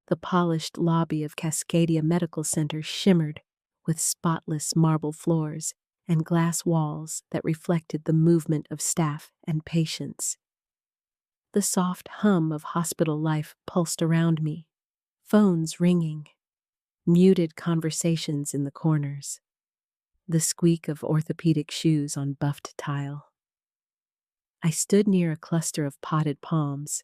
The polished lobby of Cascadia Medical Center shimmered with spotless marble floors and glass walls that reflected the movement of staff and patients. The soft hum of hospital life pulsed around me, phones ringing, muted conversations in the corners, the squeak of orthopedic shoes on buffed tile. I stood near a cluster of potted palms,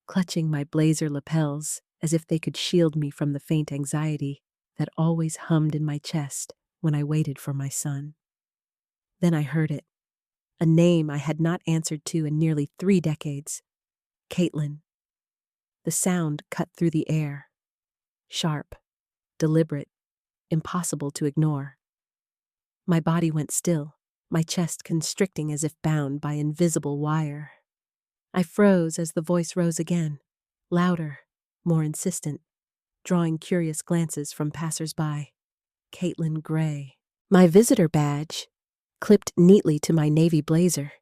clutching my blazer lapels as if they could shield me from the faint anxiety that always hummed in my chest when I waited for my son. Then I heard it, a name I had not answered to in nearly 3 decades. Caitlin. The sound cut through the air, sharp, deliberate, impossible to ignore. My body went still, my chest constricting as if bound by invisible wire. I froze as the voice rose again, louder, more insistent, drawing curious glances from passers-by. Caitlin Gray. My visitor badge, clipped neatly to my navy blazer,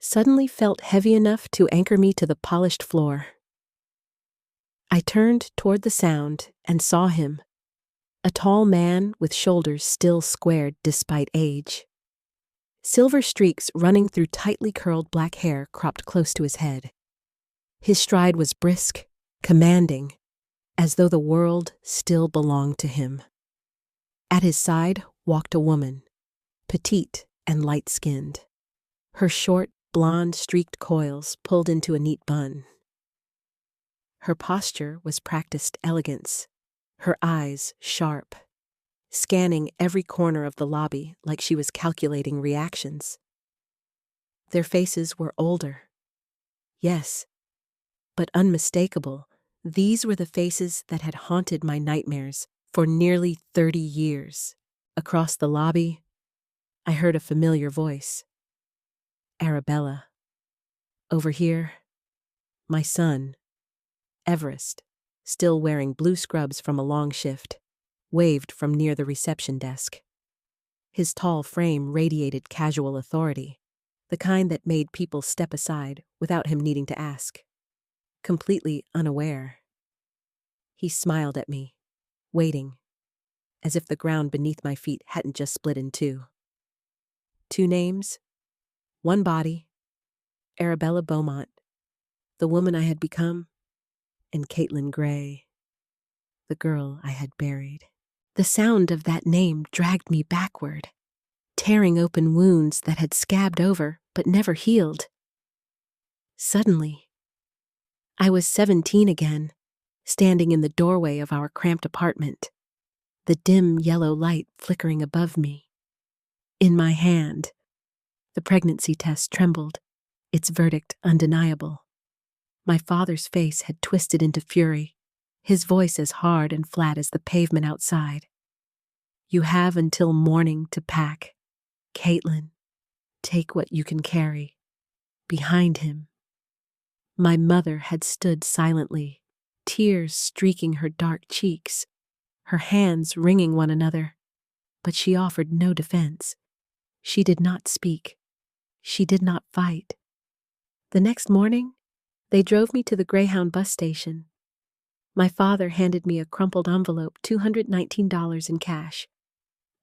suddenly felt heavy enough to anchor me to the polished floor. I turned toward the sound and saw him, a tall man with shoulders still squared despite age. Silver streaks running through tightly curled black hair cropped close to his head. His stride was brisk, commanding, as though the world still belonged to him. At his side walked a woman, petite and light-skinned, her short, blonde, streaked coils pulled into a neat bun. Her posture was practiced elegance, her eyes sharp, scanning every corner of the lobby like she was calculating reactions. Their faces were older. Yes, but unmistakable, these were the faces that had haunted my nightmares for nearly 30 years. Across the lobby, I heard a familiar voice. Arabella. Over here, my son, Everest, still wearing blue scrubs from a long shift, waved from near the reception desk. His tall frame radiated casual authority, the kind that made people step aside without him needing to ask. Completely unaware. He smiled at me, waiting, as if the ground beneath my feet hadn't just split in two. 2 names, 1 body, Arabella Beaumont, the woman I had become, and Caitlin Gray, the girl I had buried. The sound of that name dragged me backward, tearing open wounds that had scabbed over but never healed. Suddenly, I was 17 again, standing in the doorway of our cramped apartment, the dim yellow light flickering above me. In my hand, the pregnancy test trembled, its verdict undeniable. My father's face had twisted into fury, his voice as hard and flat as the pavement outside. You have until morning to pack. Caitlin, take what you can carry. Behind him. My mother had stood silently, tears streaking her dark cheeks, her hands wringing one another, but she offered no defense. She did not speak. She did not fight. The next morning, they drove me to the Greyhound bus station. My father handed me a crumpled envelope, $219 in cash,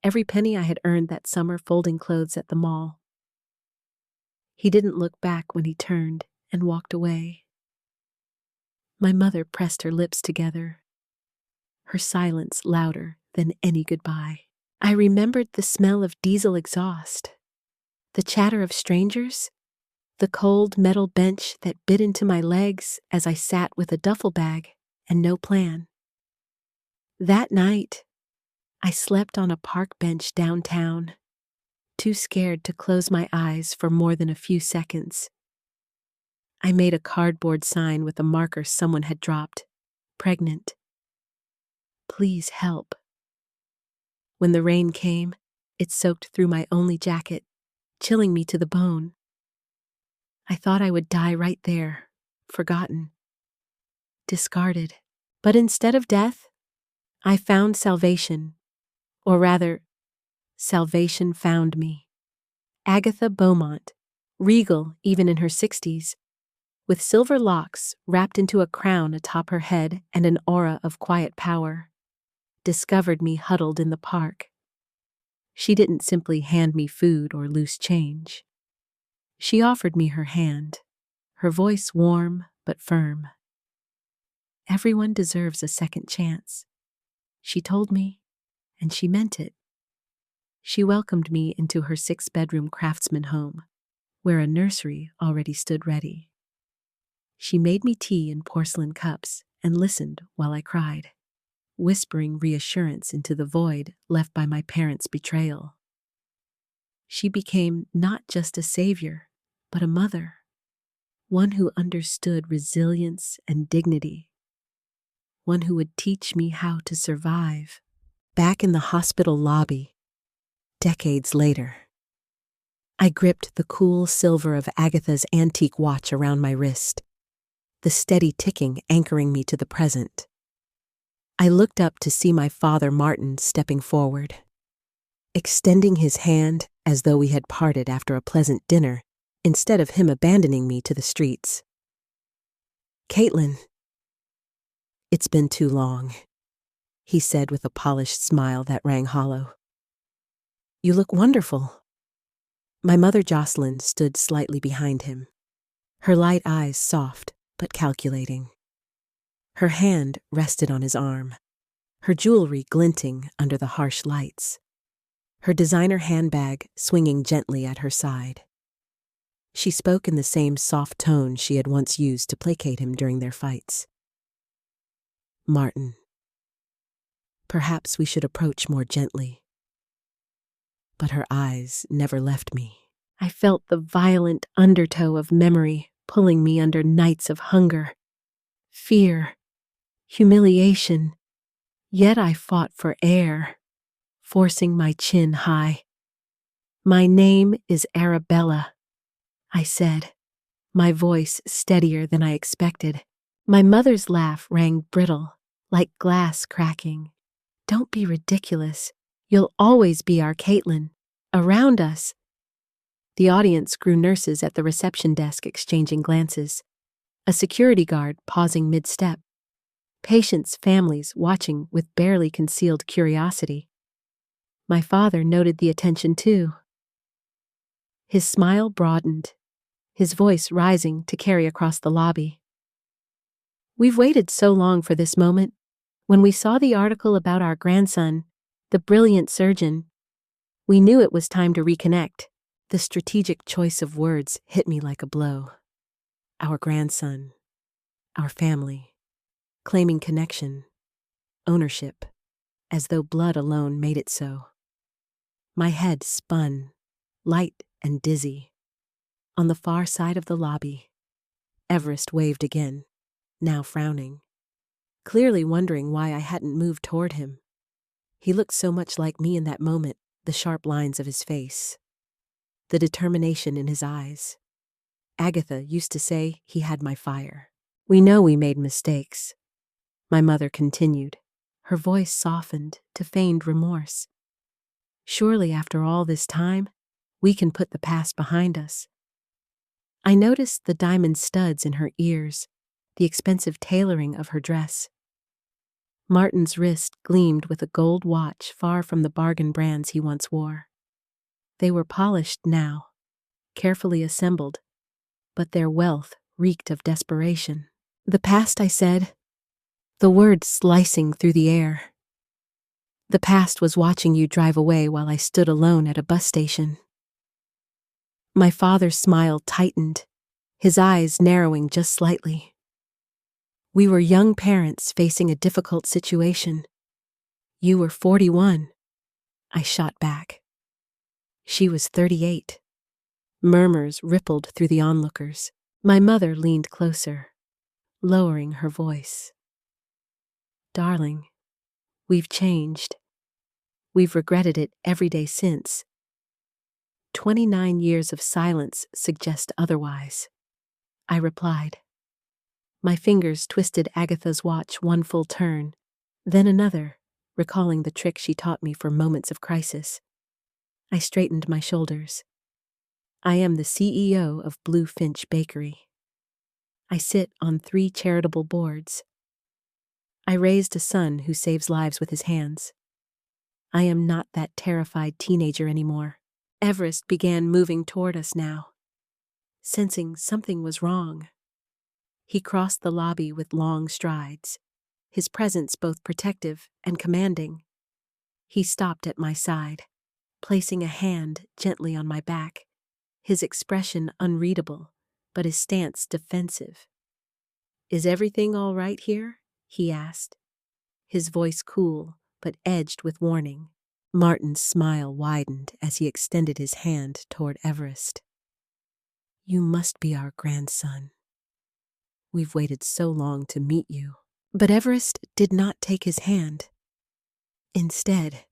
every penny I had earned that summer folding clothes at the mall. He didn't look back when he turned and walked away. My mother pressed her lips together, her silence louder than any goodbye. I remembered the smell of diesel exhaust, the chatter of strangers, the cold metal bench that bit into my legs as I sat with a duffel bag and no plan. That night, I slept on a park bench downtown, too scared to close my eyes for more than a few seconds. I made a cardboard sign with a marker someone had dropped, pregnant. Please help. When the rain came, it soaked through my only jacket, chilling me to the bone. I thought I would die right there, forgotten, discarded. But instead of death, I found salvation, or rather, salvation found me. Agatha Beaumont, regal even in her 60s, with silver locks wrapped into a crown atop her head and an aura of quiet power, discovered me huddled in the park. She didn't simply hand me food or loose change. She offered me her hand, her voice warm but firm. Everyone deserves a second chance, she told me, and she meant it. She welcomed me into her 6-bedroom craftsman home, where a nursery already stood ready. She made me tea in porcelain cups and listened while I cried, whispering reassurance into the void left by my parents' betrayal. She became not just a savior, but a mother, one who understood resilience and dignity, one who would teach me how to survive. Back in the hospital lobby, decades later, I gripped the cool silver of Agatha's antique watch around my wrist, the steady ticking anchoring me to the present. I looked up to see my father Martin stepping forward, extending his hand as though we had parted after a pleasant dinner, instead of him abandoning me to the streets. "Caitlin, it's been too long," he said with a polished smile that rang hollow. "You look wonderful." My mother Jocelyn stood slightly behind him, her light eyes soft but calculating. Her hand rested on his arm, her jewelry glinting under the harsh lights, her designer handbag swinging gently at her side. She spoke in the same soft tone she had once used to placate him during their fights. "Martin, perhaps we should approach more gently." But her eyes never left me. I felt the violent undertow of memory pulling me under nights of hunger, fear, humiliation. Yet I fought for air, forcing my chin high. "My name is Arabella," I said, my voice steadier than I expected. My mother's laugh rang brittle, like glass cracking. "Don't be ridiculous. You'll always be our Caitlin. Around us." The audience grew nurses at the reception desk exchanging glances, a security guard pausing mid-step, patients' families watching with barely concealed curiosity. My father noted the attention too. His smile broadened, his voice rising to carry across the lobby. "We've waited so long for this moment. When we saw the article about our grandson, the brilliant surgeon, we knew it was time to reconnect." The strategic choice of words hit me like a blow. Our grandson, our family, claiming connection, ownership, as though blood alone made it so. My head spun, light and dizzy. On the far side of the lobby, Everest waved again, now frowning, clearly wondering why I hadn't moved toward him. He looked so much like me in that moment, the sharp lines of his face, the determination in his eyes. Agatha used to say he had my fire. "We know we made mistakes," my mother continued, her voice softened to feigned remorse. "Surely after all this time, we can put the past behind us." I noticed the diamond studs in her ears, the expensive tailoring of her dress. Martin's wrist gleamed with a gold watch far from the bargain brands he once wore. They were polished now, carefully assembled, but their wealth reeked of desperation. "The past," I said, the word slicing through the air. "The past was watching you drive away while I stood alone at a bus station." My father's smile tightened, his eyes narrowing just slightly. "We were young parents facing a difficult situation. You were 41. I shot back. She was 38. Murmurs rippled through the onlookers. My mother leaned closer, lowering her voice. "Darling, we've changed. We've regretted it every day since. 29 years of silence suggest otherwise," I replied. My fingers twisted Agatha's watch one full turn, then another, recalling the trick she taught me for moments of crisis. I straightened my shoulders. "I am the CEO of Blue Finch Bakery." I sit on 3 charitable boards. I raised a son who saves lives with his hands. I am not that terrified teenager anymore. Everest began moving toward us now, sensing something was wrong. He crossed the lobby with long strides, his presence both protective and commanding. He stopped at my side, placing a hand gently on my back, his expression unreadable, but his stance defensive. "Is everything all right here?" he asked, his voice cool but edged with warning. Martin's smile widened as he extended his hand toward Everest. "You must be our grandson. We've waited so long to meet you." But Everest did not take his hand. Instead,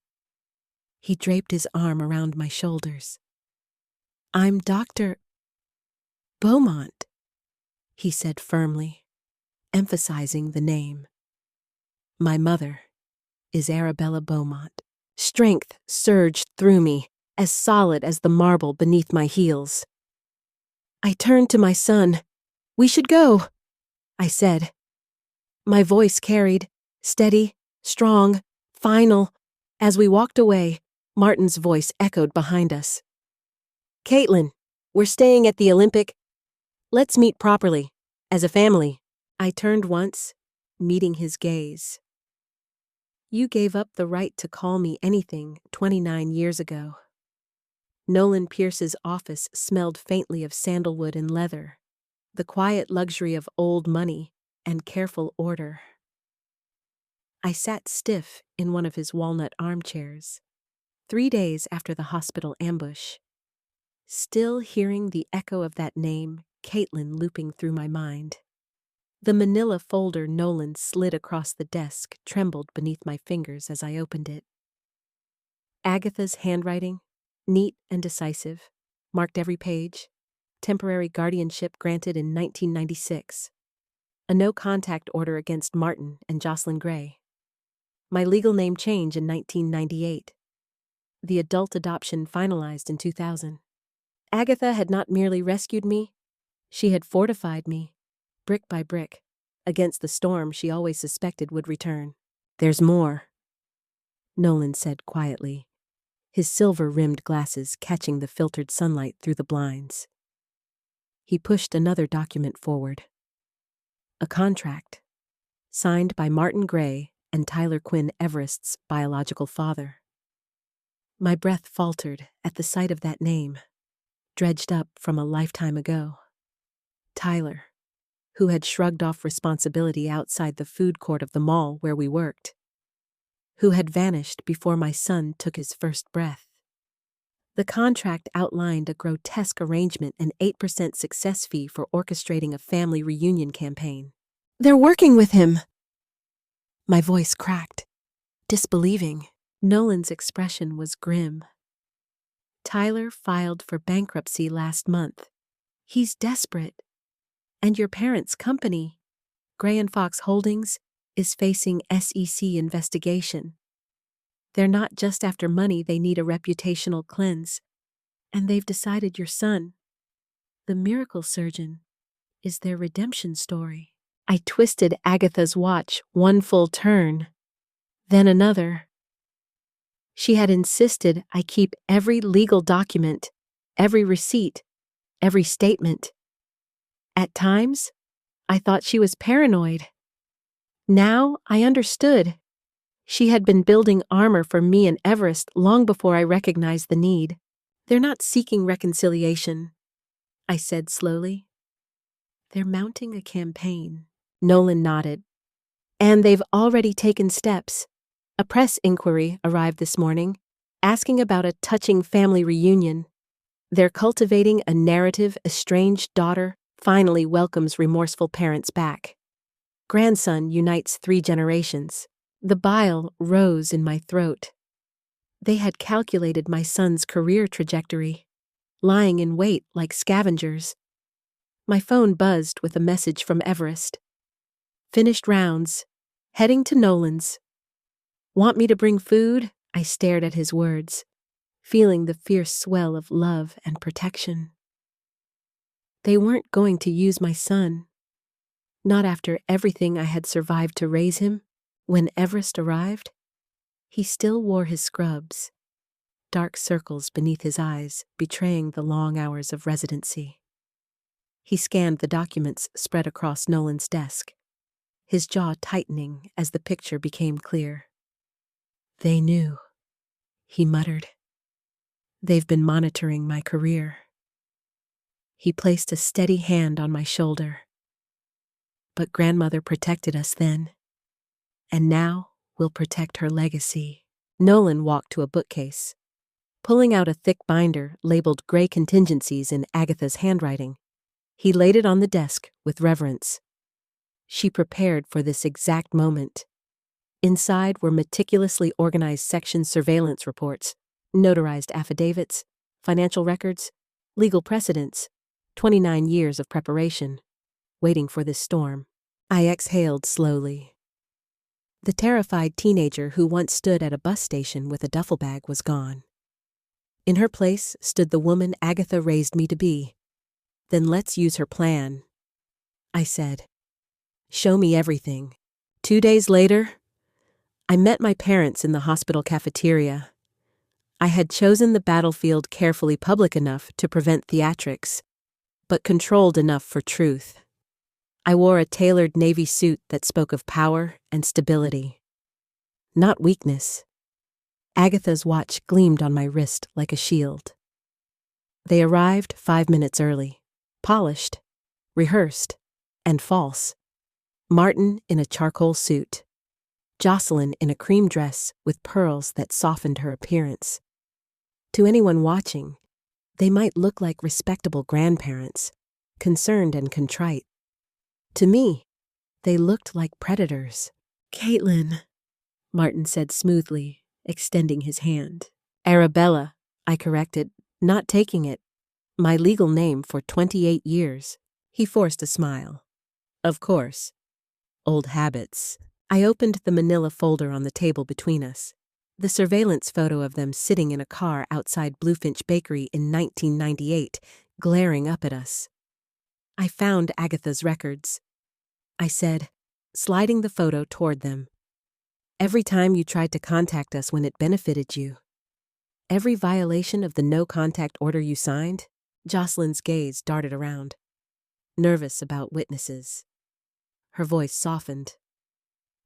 he draped his arm around my shoulders. "I'm Dr. Beaumont," he said firmly, emphasizing the name. "My mother is Arabella Beaumont." Strength surged through me, as solid as the marble beneath my heels. I turned to my son. "We should go," I said. My voice carried, steady, strong, final. As we walked away, Martin's voice echoed behind us. "Caitlin, we're staying at the Olympic. Let's meet properly, as a family." I turned once, meeting his gaze. "You gave up the right to call me anything 29 years ago." Nolan Pierce's office smelled faintly of sandalwood and leather, the quiet luxury of old money and careful order. I sat stiff in one of his walnut armchairs, 3 days after the hospital ambush, still hearing the echo of that name, Caitlin, looping through my mind. The manila folder Nolan slid across the desk trembled beneath my fingers as I opened it. Agatha's handwriting, neat and decisive, marked every page. Temporary guardianship granted in 1996. A no-contact order against Martin and Jocelyn Gray. My legal name change in 1998. The adult adoption finalized in 2000. Agatha had not merely rescued me, she had fortified me, brick by brick, against the storm she always suspected would return. "There's more," Nolan said quietly, his silver-rimmed glasses catching the filtered sunlight through the blinds. He pushed another document forward. A contract, signed by Martin Gray and Tyler Quinn Everest's biological father. My breath faltered at the sight of that name, dredged up from a lifetime ago. Tyler, who had shrugged off responsibility outside the food court of the mall where we worked. Who had vanished before my son took his first breath. The contract outlined a grotesque arrangement and 8% success fee for orchestrating a family reunion campaign. "They're working with him!" My voice cracked, disbelieving. Nolan's expression was grim. "Tyler filed for bankruptcy last month. He's desperate. And your parents' company, Gray and Fox Holdings, is facing SEC investigation. They're not just after money, they need a reputational cleanse. And they've decided your son, the miracle surgeon, is their redemption story." I twisted Agatha's watch one full turn, then another. She had insisted I keep every legal document, every receipt, every statement. At times, I thought she was paranoid. Now I understood. She had been building armor for me and Everest long before I recognized the need. "They're not seeking reconciliation," I said slowly. "They're mounting a campaign." Nolan nodded. "And they've already taken steps. A press inquiry arrived this morning, asking about a touching family reunion. They're cultivating a narrative estranged daughter finally welcomes remorseful parents back. Grandson unites 3 generations." The bile rose in my throat. They had calculated my son's career trajectory, lying in wait like scavengers. My phone buzzed with a message from Everest. "Finished rounds. Heading to Nolan's." "Want me to bring food?" I stared at his words, feeling the fierce swell of love and protection. They weren't going to use my son. Not after everything I had survived to raise him. When Everest arrived, he still wore his scrubs, dark circles beneath his eyes betraying the long hours of residency. He scanned the documents spread across Nolan's desk, his jaw tightening as the picture became clear. "They knew," he muttered. "They've been monitoring my career." He placed a steady hand on my shoulder. "But grandmother protected us then, and now we'll protect her legacy." Nolan walked to a bookcase, pulling out a thick binder labeled Gray Contingencies in Agatha's handwriting. He laid it on the desk with reverence. She prepared for this exact moment. Inside were meticulously organized section surveillance reports, notarized affidavits, financial records, legal precedents, 29 years of preparation, waiting for this storm. I exhaled slowly. The terrified teenager who once stood at a bus station with a duffel bag was gone. In her place stood the woman Agatha raised me to be. "Then let's use her plan," I said. "Show me everything." 2 days later, I met my parents in the hospital cafeteria. I had chosen the battlefield carefully public enough to prevent theatrics, but controlled enough for truth. I wore a tailored navy suit that spoke of power and stability, not weakness. Agatha's watch gleamed on my wrist like a shield. They arrived 5 minutes early, polished, rehearsed, and false. Martin in a charcoal suit, Jocelyn in a cream dress with pearls that softened her appearance. To anyone watching, they might look like respectable grandparents, concerned and contrite. To me, they looked like predators. "Caitlin," Martin said smoothly, extending his hand. "Arabella," I corrected, not taking it. My legal name for 28 years. He forced a smile. "Of course. Old habits." I opened the manila folder on the table between us, the surveillance photo of them sitting in a car outside Bluefinch Bakery in 1998, glaring up at us. "I found Agatha's records," I said, sliding the photo toward them. "Every time you tried to contact us when it benefited you. Every violation of the no-contact order you signed." Jocelyn's gaze darted around, nervous about witnesses. Her voice softened.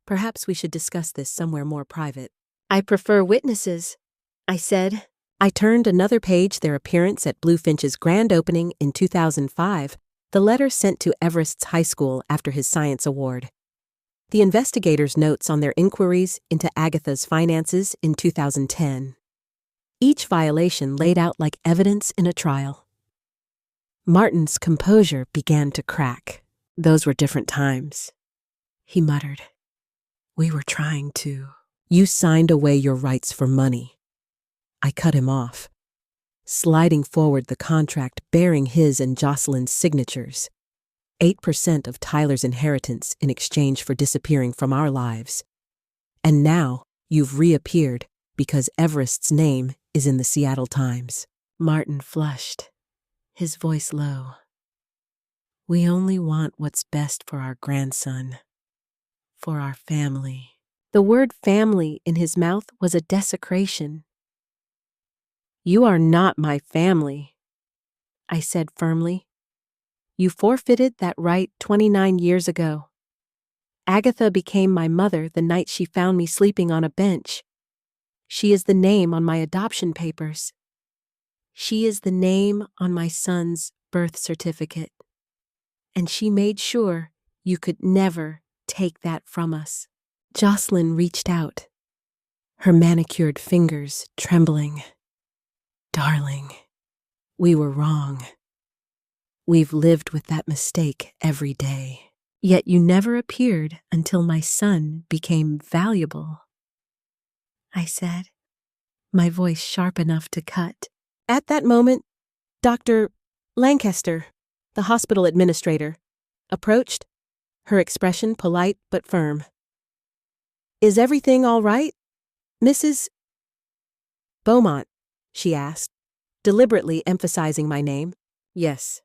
"Perhaps we should discuss this somewhere more private." "I prefer witnesses," I said. I turned another page their appearance at Bluefinch's grand opening in 2005, the letter sent to Everest's high school after his science award. The investigators' notes on their inquiries into Agatha's finances in 2010. Each violation laid out like evidence in a trial. Martin's composure began to crack. "Those were different times," he muttered. "We were trying to. You signed away your rights for money." I cut him off, sliding forward the contract bearing his and Jocelyn's signatures. 8% of Tyler's inheritance in exchange for disappearing from our lives. And now you've reappeared because Everest's name is in the Seattle Times. Martin flushed, his voice low. "We only want what's best for our grandson, for our family." The word family in his mouth was a desecration. "You are not my family," I said firmly. "You forfeited that right 29 years ago. Agatha became my mother the night she found me sleeping on a bench. She is the name on my adoption papers. She is the name on my son's birth certificate. And she made sure you could never take that from us." Jocelyn reached out, her manicured fingers trembling. "Darling, we were wrong. We've lived with that mistake every day. Yet you never appeared until my son became valuable," I said, my voice sharp enough to cut. At that moment, Dr. Lancaster, the hospital administrator, approached, her expression polite but firm. "Is everything all right, Mrs. Beaumont?" she asked, deliberately emphasizing my name. "Yes,"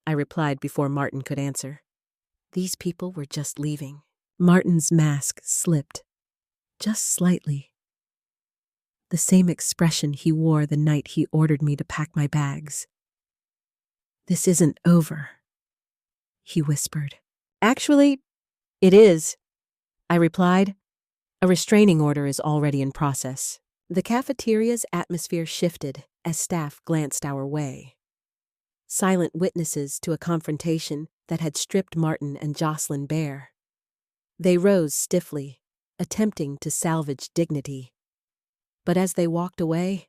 I replied before Martin could answer. These people were just leaving. Martin's mask slipped, just slightly. The same expression he wore the night he ordered me to pack my bags. "This isn't over," he whispered. "Actually, it is," I replied. "A restraining order is already in process." The cafeteria's atmosphere shifted as staff glanced our way. Silent witnesses to a confrontation that had stripped Martin and Jocelyn bare. They rose stiffly, attempting to salvage dignity. But as they walked away,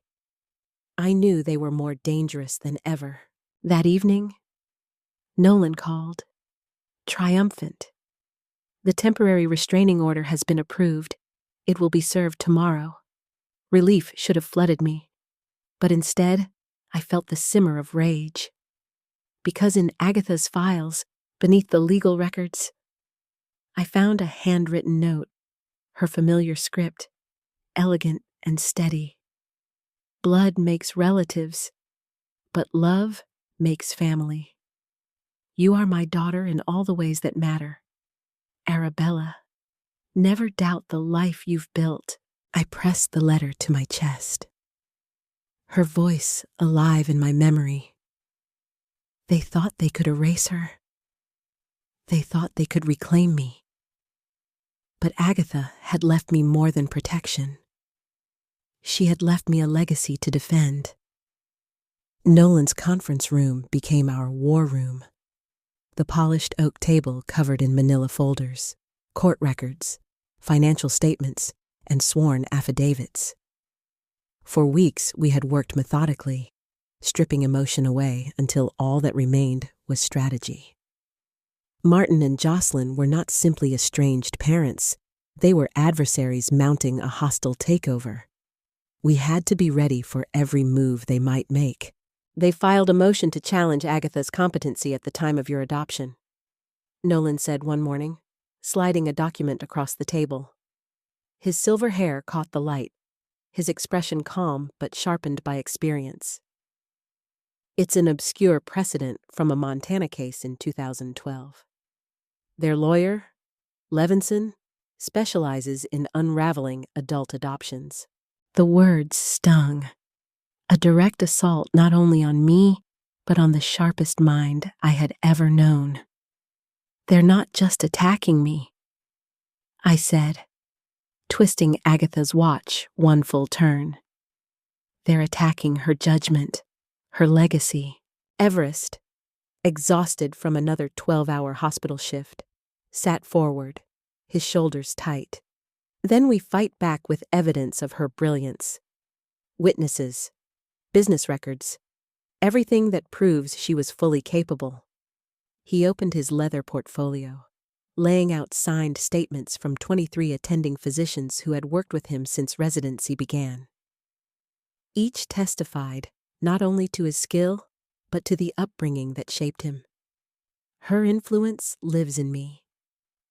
I knew they were more dangerous than ever. That evening, Nolan called, triumphant. "The temporary restraining order has been approved. It will be served tomorrow." Relief should have flooded me, but instead, I felt the simmer of rage. Because in Agatha's files, beneath the legal records, I found a handwritten note, her familiar script, elegant and steady. "Blood makes relatives, but love makes family. You are my daughter in all the ways that matter. Arabella, never doubt the life you've built." I pressed the letter to my chest, her voice alive in my memory. They thought they could erase her. They thought they could reclaim me. But Agatha had left me more than protection. She had left me a legacy to defend. Nolan's conference room became our war room. The polished oak table covered in manila folders, court records, financial statements, and sworn affidavits. For weeks we had worked methodically, stripping emotion away until all that remained was strategy. Martin and Jocelyn were not simply estranged parents. They were adversaries mounting a hostile takeover. We had to be ready for every move they might make. "They filed a motion to challenge Agatha's competency at the time of your adoption," Nolan said one morning, sliding a document across the table. His silver hair caught the light, his expression calm but sharpened by experience. "It's an obscure precedent from a Montana case in 2012. Their lawyer, Levinson, specializes in unraveling adult adoptions." The words stung. A direct assault not only on me, but on the sharpest mind I had ever known. "They're not just attacking me," I said, twisting Agatha's watch one full turn. "They're attacking her judgment, her legacy." Everest, exhausted from another 12-hour hospital shift, sat forward, his shoulders tight. "Then we fight back with evidence of her brilliance. Witnesses, business records, everything that proves she was fully capable." He opened his leather portfolio, laying out signed statements from 23 attending physicians who had worked with him since residency began. Each testified not only to his skill, but to the upbringing that shaped him. "Her influence lives in me,"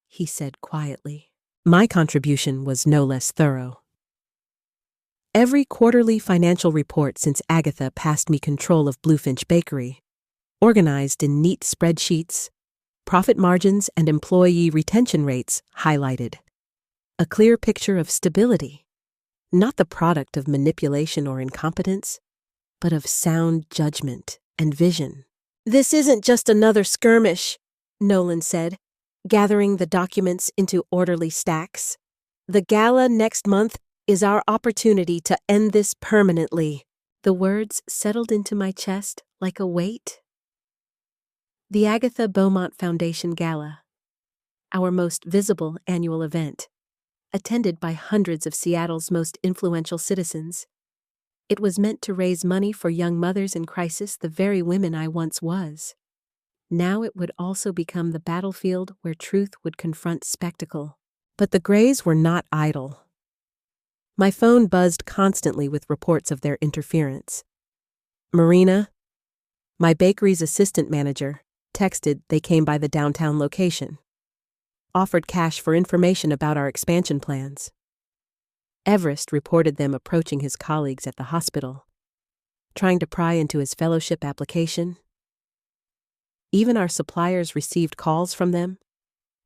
he said quietly. My contribution was no less thorough. Every quarterly financial report since Agatha passed me control of Bluefinch Bakery, organized in neat spreadsheets, profit margins and employee retention rates highlighted. A clear picture of stability, not the product of manipulation or incompetence, but of sound judgment and vision. "This isn't just another skirmish," Nolan said, gathering the documents into orderly stacks. "The gala next month is our opportunity to end this permanently." The words settled into my chest like a weight. The Agatha Beaumont Foundation Gala, our most visible annual event, attended by hundreds of Seattle's most influential citizens. It was meant to raise money for young mothers in crisis, the very women I once was. Now it would also become the battlefield where truth would confront spectacle. But the Grays were not idle. My phone buzzed constantly with reports of their interference. Marina, my bakery's assistant manager, texted they came by the downtown location, offered cash for information about our expansion plans. Everest reported them approaching his colleagues at the hospital, trying to pry into his fellowship application. Even our suppliers received calls from them,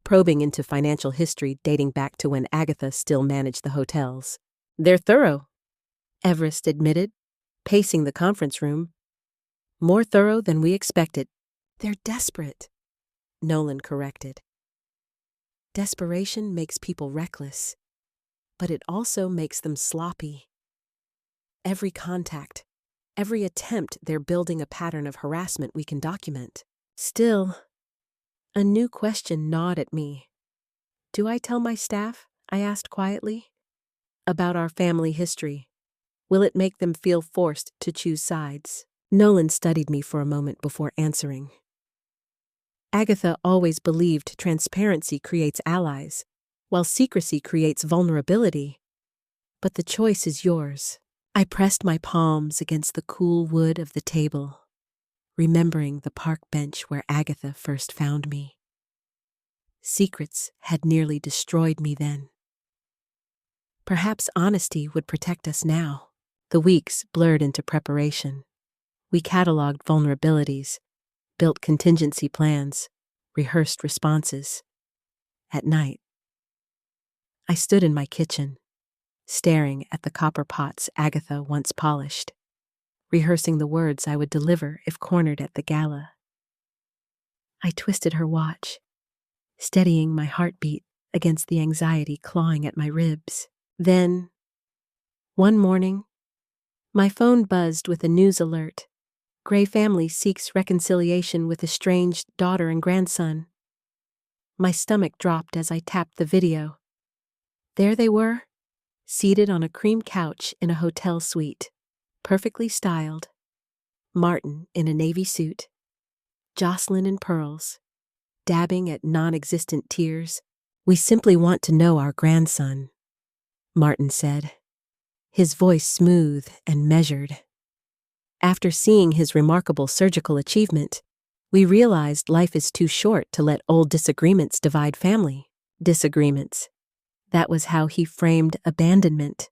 probing into financial history dating back to when Agatha still managed the hotels. "They're thorough," Everest admitted, pacing the conference room. "More thorough than we expected." "They're desperate," Nolan corrected. "Desperation makes people reckless, but it also makes them sloppy. Every contact, every attempt, they're building a pattern of harassment we can document." Still, a new question gnawed at me. "Do I tell my staff?" I asked quietly. "About our family history. Will it make them feel forced to choose sides?" Nolan studied me for a moment before answering. "Agatha always believed transparency creates allies, while secrecy creates vulnerability. But the choice is yours." I pressed my palms against the cool wood of the table, remembering the park bench where Agatha first found me. Secrets had nearly destroyed me then. Perhaps honesty would protect us now. The weeks blurred into preparation. We cataloged vulnerabilities, built contingency plans, rehearsed responses. At night, I stood in my kitchen, staring at the copper pots Agatha once polished, rehearsing the words I would deliver if cornered at the gala. I twisted her watch, steadying my heartbeat against the anxiety clawing at my ribs. Then, one morning, my phone buzzed with a news alert. "Gray family seeks reconciliation with estranged daughter and grandson." My stomach dropped as I tapped the video. There they were, seated on a cream couch in a hotel suite, perfectly styled. Martin in a navy suit, Jocelyn in pearls, dabbing at non-existent tears. "We simply want to know our grandson," Martin said, his voice smooth and measured. "After seeing his remarkable surgical achievement, we realized life is too short to let old disagreements divide family." Disagreements. That was how he framed abandonment.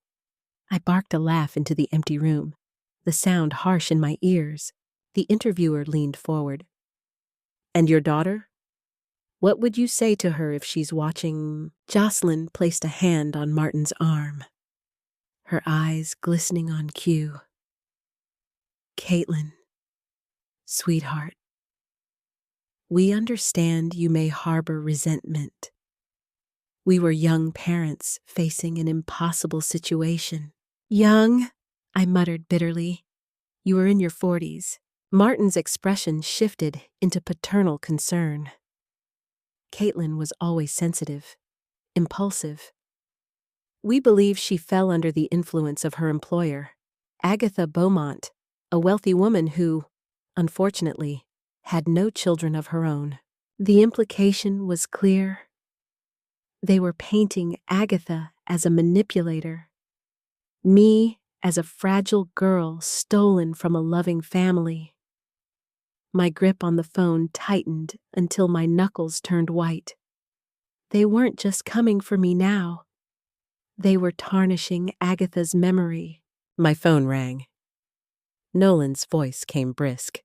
I barked a laugh into the empty room, the sound harsh in my ears. The interviewer leaned forward. "And your daughter? What would you say to her if she's watching?" Jocelyn placed a hand on Martin's arm, her eyes glistening on cue. "Caitlin, sweetheart, we understand you may harbor resentment. We were young parents facing an impossible situation." "Young?" I muttered bitterly. "You were in your 40s. Martin's expression shifted into paternal concern. Caitlin was always sensitive, impulsive. We believe she fell under the influence of her employer, Agatha Beaumont, a wealthy woman who, unfortunately, had no children of her own." The implication was clear. They were painting Agatha as a manipulator, me as a fragile girl stolen from a loving family. My grip on the phone tightened until my knuckles turned white. They weren't just coming for me now. They were tarnishing Agatha's memory. My phone rang. Nolan's voice came brisk.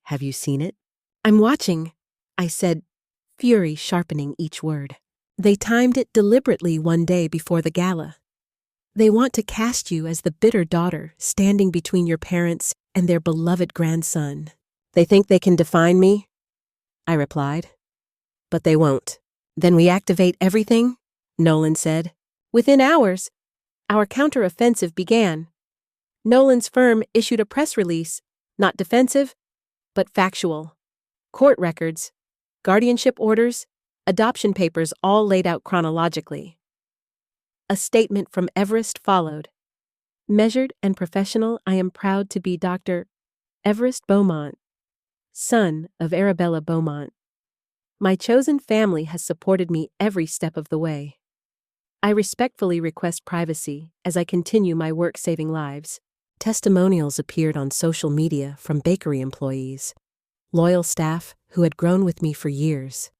"Have you seen it?" "I'm watching," I said, fury sharpening each word. "They timed it deliberately one day before the gala. They want to cast you as the bitter daughter standing between your parents and their beloved grandson." "They think they can define me?" I replied. "But they won't." "Then we activate everything?" Nolan said. Within hours, our counteroffensive began. Nolan's firm issued a press release, not defensive, but factual. Court records, guardianship orders, adoption papers all laid out chronologically. A statement from Everest followed. "Measured and professional, I am proud to be Dr. Everest Beaumont, son of Arabella Beaumont. My chosen family has supported me every step of the way. I respectfully request privacy as I continue my work saving lives." Testimonials appeared on social media from bakery employees, loyal staff who had grown with me for years.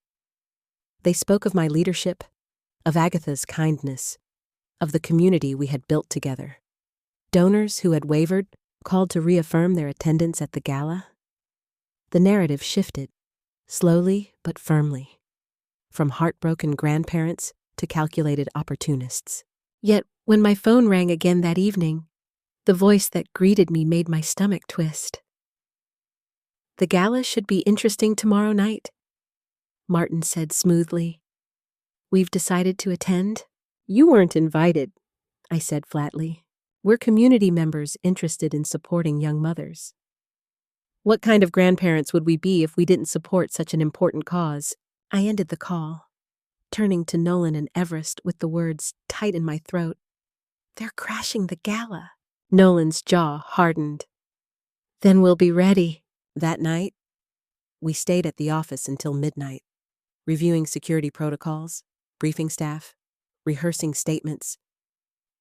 They spoke of my leadership, of Agatha's kindness, of the community we had built together. Donors who had wavered called to reaffirm their attendance at the gala. The narrative shifted, slowly but firmly. from heartbroken grandparents to calculated opportunists. Yet, when my phone rang again that evening, the voice that greeted me made my stomach twist. "The gala should be interesting tomorrow night," Martin said smoothly. "We've decided to attend." "You weren't invited," I said flatly. "We're community members interested in supporting young mothers." "What kind of grandparents would we be if we didn't support such an important cause?" I ended the call, turning to Nolan and Everest with the words tight in my throat. "They're crashing the gala." Nolan's jaw hardened. "Then we'll be ready." That night, we stayed at the office until midnight, reviewing security protocols, briefing staff, rehearsing statements.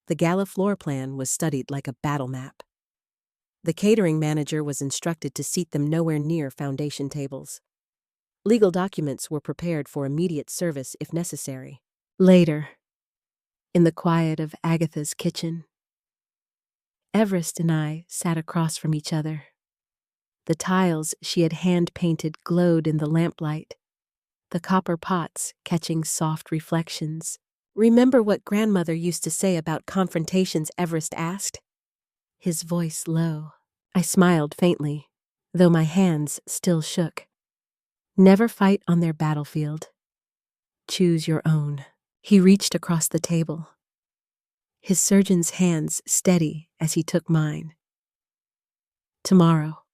The gala floor plan was studied like a battle map. The catering manager was instructed to seat them nowhere near foundation tables. Legal documents were prepared for immediate service if necessary. Later, in the quiet of Agatha's kitchen, Everest and I sat across from each other. The tiles she had hand-painted glowed in the lamplight, the copper pots catching soft reflections. "Remember what grandmother used to say about confrontations?" Everest asked, his voice low. I smiled faintly, though my hands still shook. "Never fight on their battlefield. Choose your own." He reached across the table, his surgeon's hands steady as he took mine. "Tomorrow,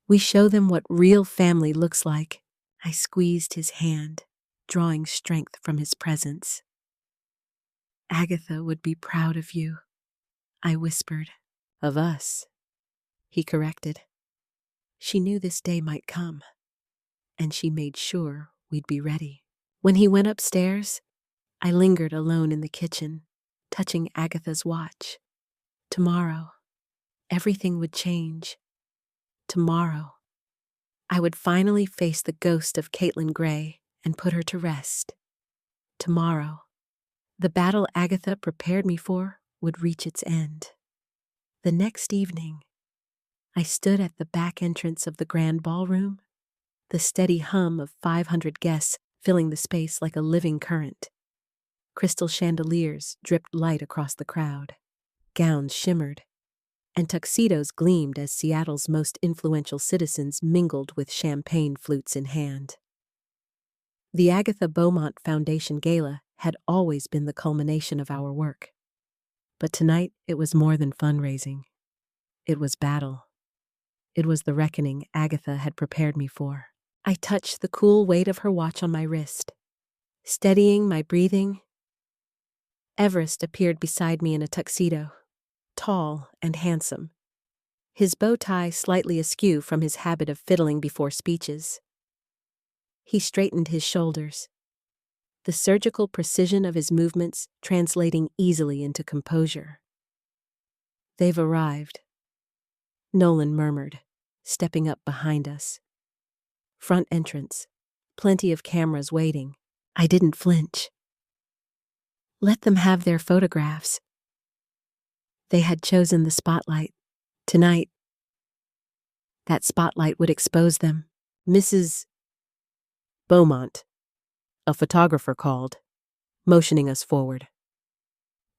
we show them what real family looks like." I squeezed his hand, drawing strength from his presence. "Agatha would be proud of you," I whispered. "Of us," he corrected. She knew this day might come, and she made sure we'd be ready. When he went upstairs, I lingered alone in the kitchen, touching Agatha's watch. Tomorrow, everything would change. Tomorrow, I would finally face the ghost of Caitlin Gray and put her to rest. Tomorrow, the battle Agatha prepared me for would reach its end. The next evening, I stood at the back entrance of the grand ballroom, the steady hum of 500 guests filling the space like a living current. Crystal chandeliers dripped light across the crowd. Gowns shimmered, and tuxedos gleamed as Seattle's most influential citizens mingled with champagne flutes in hand. The Agatha Beaumont Foundation Gala had always been the culmination of our work. But tonight it was more than fundraising. It was battle. It was the reckoning Agatha had prepared me for. I touched the cool weight of her watch on my wrist, steadying my breathing. Everest appeared beside me in a tuxedo, tall and handsome, his bow tie slightly askew from his habit of fiddling before speeches. He straightened his shoulders, the surgical precision of his movements translating easily into composure. "They've arrived," Nolan murmured, stepping up behind us. Front entrance, plenty of cameras waiting. I didn't flinch. Let them have their photographs. They had chosen the spotlight. Tonight, that spotlight would expose them. "Mrs. Beaumont," a photographer called, motioning us forward.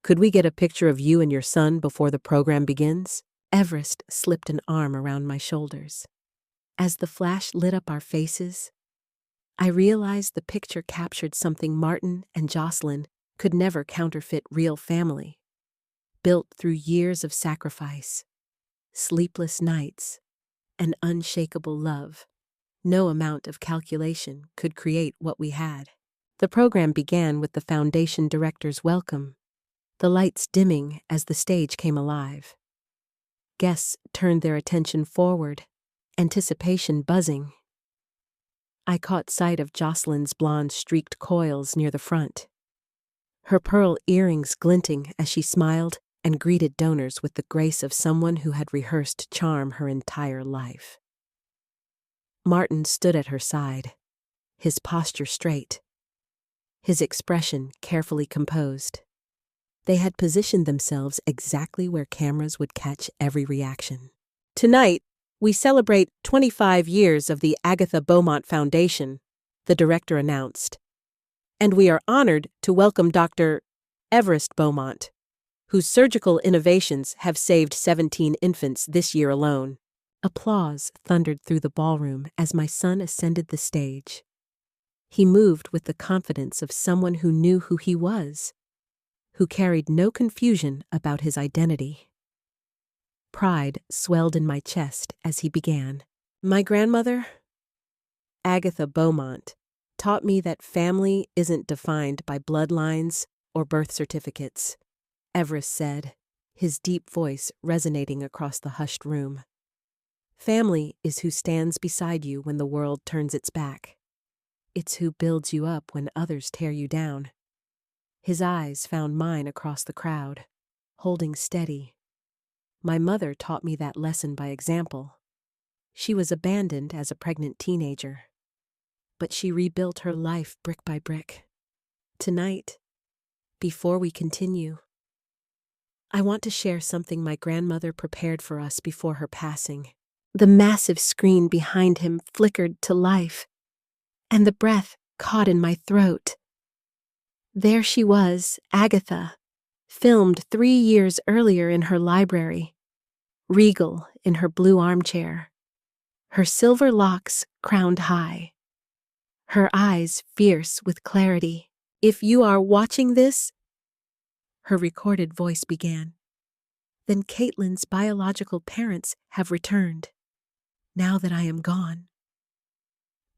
"Could we get a picture of you and your son before the program begins?" Everest slipped an arm around my shoulders. As the flash lit up our faces, I realized the picture captured something Martin and Jocelyn could never counterfeit: real family, built through years of sacrifice, sleepless nights, and unshakable love. No amount of calculation could create what we had. The program began with the foundation director's welcome, the lights dimming as the stage came alive. Guests turned their attention forward, anticipation buzzing. I caught sight of Jocelyn's blonde streaked coils near the front, her pearl earrings glinting as she smiled and greeted donors with the grace of someone who had rehearsed charm her entire life. Martin stood at her side, his posture straight, his expression carefully composed. They had positioned themselves exactly where cameras would catch every reaction. "Tonight, we celebrate 25 years of the Agatha Beaumont Foundation," the director announced, And we are honored to welcome Dr. Everest Beaumont, whose surgical innovations have saved 17 infants this year alone. Applause thundered through the ballroom as my son ascended the stage. He moved with the confidence of someone who knew who he was, who carried no confusion about his identity. Pride swelled in my chest as he began. My grandmother, Agatha Beaumont, taught me that family isn't defined by bloodlines or birth certificates, Everest said, his deep voice resonating across the hushed room. Family is who stands beside you when the world turns its back. It's who builds you up when others tear you down. His eyes found mine across the crowd, holding steady. My mother taught me that lesson by example. She was abandoned as a pregnant teenager, but she rebuilt her life brick by brick. Tonight, before we continue, I want to share something my grandmother prepared for us before her passing. The massive screen behind him flickered to life, and the breath caught in my throat. There she was, Agatha, filmed 3 years earlier in her library, regal in her blue armchair, her silver locks crowned high, her eyes fierce with clarity. If you are watching this, her recorded voice began, then Caitlin's biological parents have returned, now that I am gone.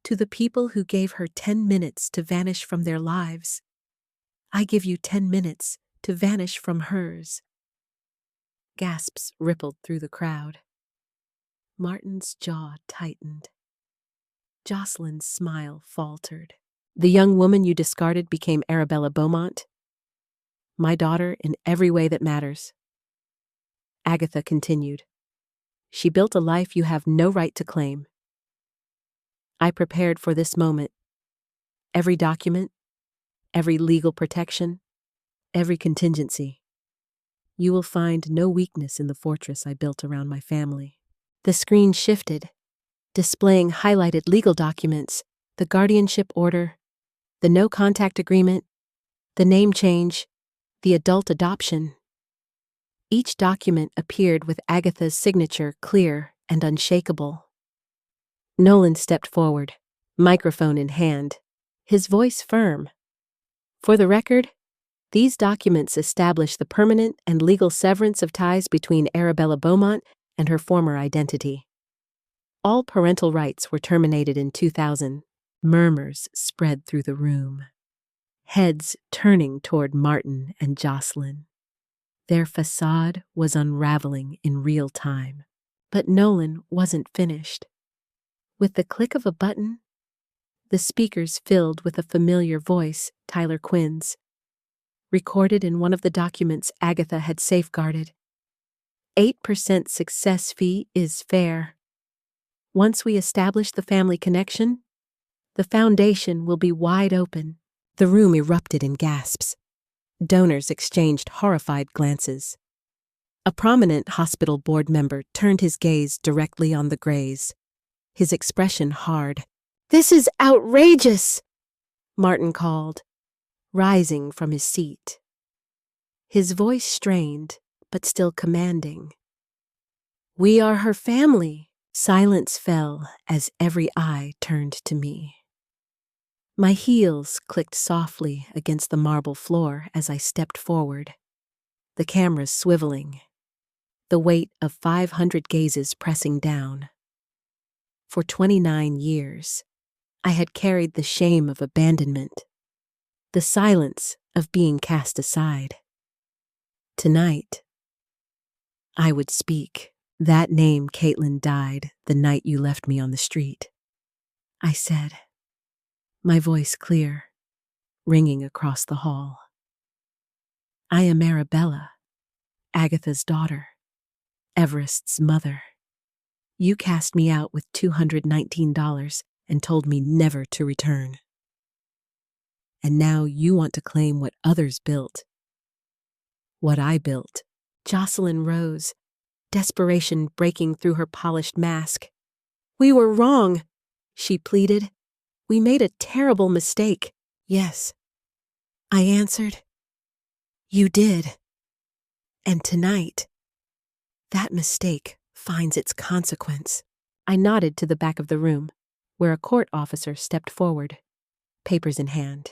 To the people who gave her 10 minutes to vanish from their lives, I give you 10 minutes to vanish from hers. Gasps rippled through the crowd. Martin's jaw tightened. Jocelyn's smile faltered. The young woman you discarded became Arabella Beaumont, my daughter in every way that matters. Agatha continued. She built a life you have no right to claim. I prepared for this moment. Every document, every legal protection, every contingency. You will find no weakness in the fortress I built around my family. The screen shifted, displaying highlighted legal documents, the guardianship order, the no-contact agreement, the name change, the adult adoption. Each document appeared with Agatha's signature clear and unshakable. Nolan stepped forward, microphone in hand, his voice firm. For the record, these documents establish the permanent and legal severance of ties between Arabella Beaumont and her former identity. All parental rights were terminated in 2000. Murmurs spread through the room, heads turning toward Martin and Jocelyn. Their facade was unraveling in real time. But Nolan wasn't finished. With the click of a button, the speakers filled with a familiar voice, Tyler Quinn's, recorded in one of the documents Agatha had safeguarded. 8% success fee is fair. Once we establish the family connection, the foundation will be wide open. The room erupted in gasps. Donors exchanged horrified glances. A prominent hospital board member turned his gaze directly on the Grays, his expression hard. "This is outrageous!" Martin called, rising from his seat. His voice strained, but still commanding. "We are her family." Silence fell as every eye turned to me. My heels clicked softly against the marble floor as I stepped forward, the cameras swiveling, the weight of 500 gazes pressing down. For 29 years, I had carried the shame of abandonment, the silence of being cast aside. Tonight, I would speak. "That name, Caitlin, died the night you left me on the street," I said, my voice clear, ringing across the hall. "I am Arabella, Agatha's daughter, Everest's mother. You cast me out with $219 and told me never to return. And now you want to claim what others built. What I built." Jocelyn rose, desperation breaking through her polished mask. "We were wrong," she pleaded. "We made a terrible mistake." "Yes, I answered. You did. And tonight, that mistake finds its consequence. I nodded to the back of the room, where a court officer stepped forward, papers in hand.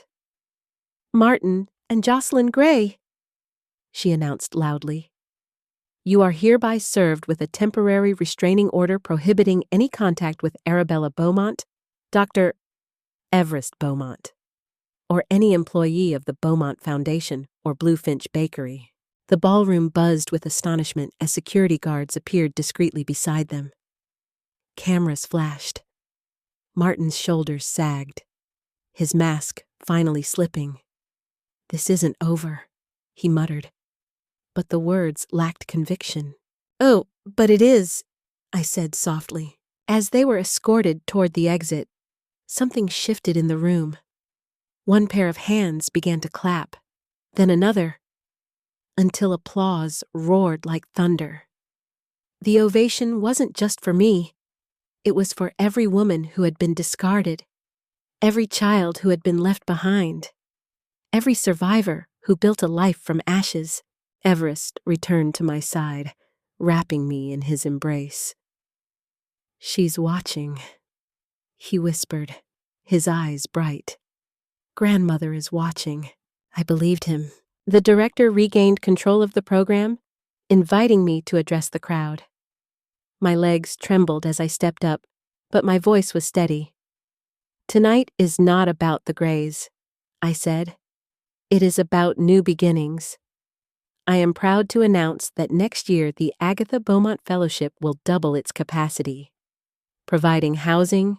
Martin and Jocelyn Gray, she announced loudly. You are hereby served with a temporary restraining order prohibiting any contact with Arabella Beaumont, Dr. Everest Beaumont, or any employee of the Beaumont Foundation or Bluefinch Bakery. The ballroom buzzed with astonishment as security guards appeared discreetly beside them. Cameras flashed. Martin's shoulders sagged, his mask finally slipping. This isn't over, he muttered, but the words lacked conviction. Oh, but it is, I said softly. As they were escorted toward the exit, something shifted in the room. One pair of hands began to clap, then another, until applause roared like thunder. The ovation wasn't just for me. It was for every woman who had been discarded, every child who had been left behind, every survivor who built a life from ashes. Everest returned to my side, wrapping me in his embrace. She's watching, he whispered, his eyes bright. Grandmother is watching. I believed him. The director regained control of the program, inviting me to address the crowd. My legs trembled as I stepped up, but my voice was steady. Tonight is not about the Grays, I said. It is about new beginnings. I am proud to announce that next year the Agatha Beaumont Fellowship will double its capacity, providing housing,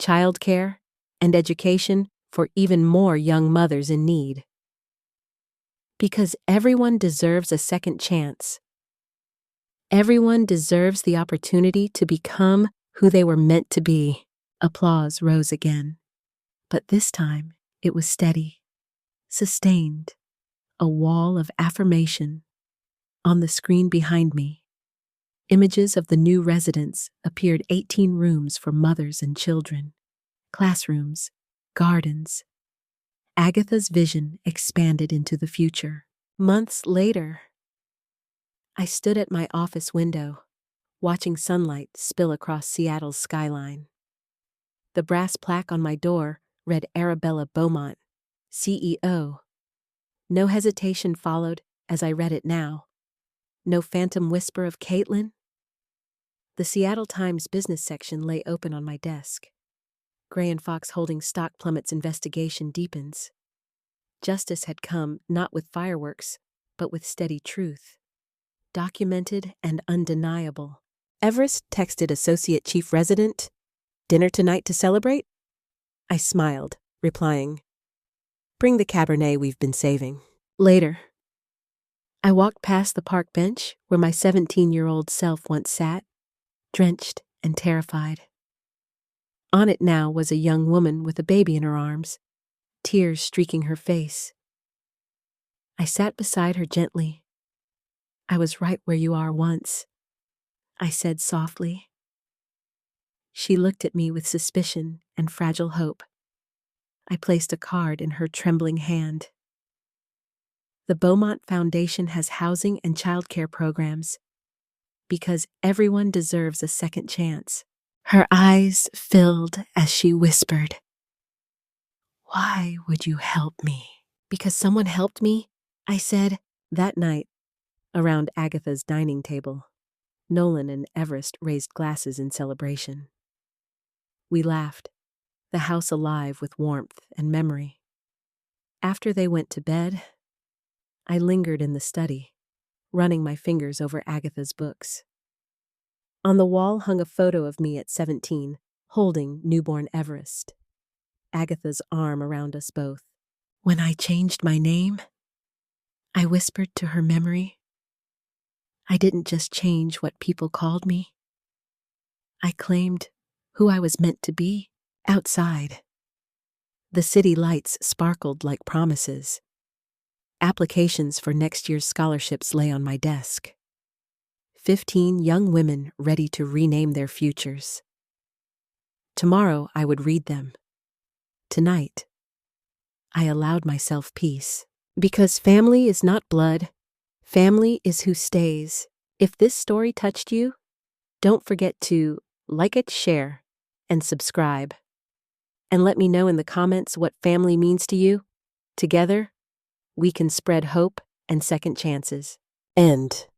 childcare, and education for even more young mothers in need. Because everyone deserves a second chance. Everyone deserves the opportunity to become who they were meant to be. Applause rose again, but this time it was steady, sustained, a wall of affirmation. On the screen behind me, images of the new residents appeared. 18 rooms for mothers and children, classrooms, gardens. Agatha's vision expanded into the future. Months later, I stood at my office window, watching sunlight spill across Seattle's skyline. The brass plaque on my door read Arabella Beaumont, CEO. No hesitation followed as I read it now. No phantom whisper of Caitlin. The Seattle Times business section lay open on my desk. Gray and Fox holding stock plummets investigation deepens. Justice had come not with fireworks, but with steady truth. Documented and undeniable. Everest texted Associate Chief Resident, "Dinner tonight to celebrate?" I smiled, replying, "Bring the Cabernet we've been saving." Later, I walked past the park bench where my 17-year-old self once sat, drenched and terrified. On it now was a young woman with a baby in her arms, tears streaking her face. I sat beside her gently. "I was right where you are once," I said softly. She looked at me with suspicion and fragile hope. I placed a card in her trembling hand. The Beaumont Foundation has housing and childcare programs because everyone deserves a second chance. Her eyes filled as she whispered, "Why would you help me?" "Because someone helped me," I said. That night, around Agatha's dining table, Nolan and Everest raised glasses in celebration. We laughed, the house alive with warmth and memory. After they went to bed, I lingered in the study, running my fingers over Agatha's books. On the wall hung a photo of me at 17, holding newborn Everest, Agatha's arm around us both. When I changed my name, I whispered to her memory, I didn't just change what people called me. I claimed who I was meant to be outside. The city lights sparkled like promises. Applications for next year's scholarships lay on my desk. 15 young women ready to rename their futures. Tomorrow I would read them. Tonight, I allowed myself peace. Because family is not blood, family is who stays. If this story touched you, don't forget to like it, share, and subscribe. And let me know in the comments what family means to you. Together, we can spread hope and second chances. End.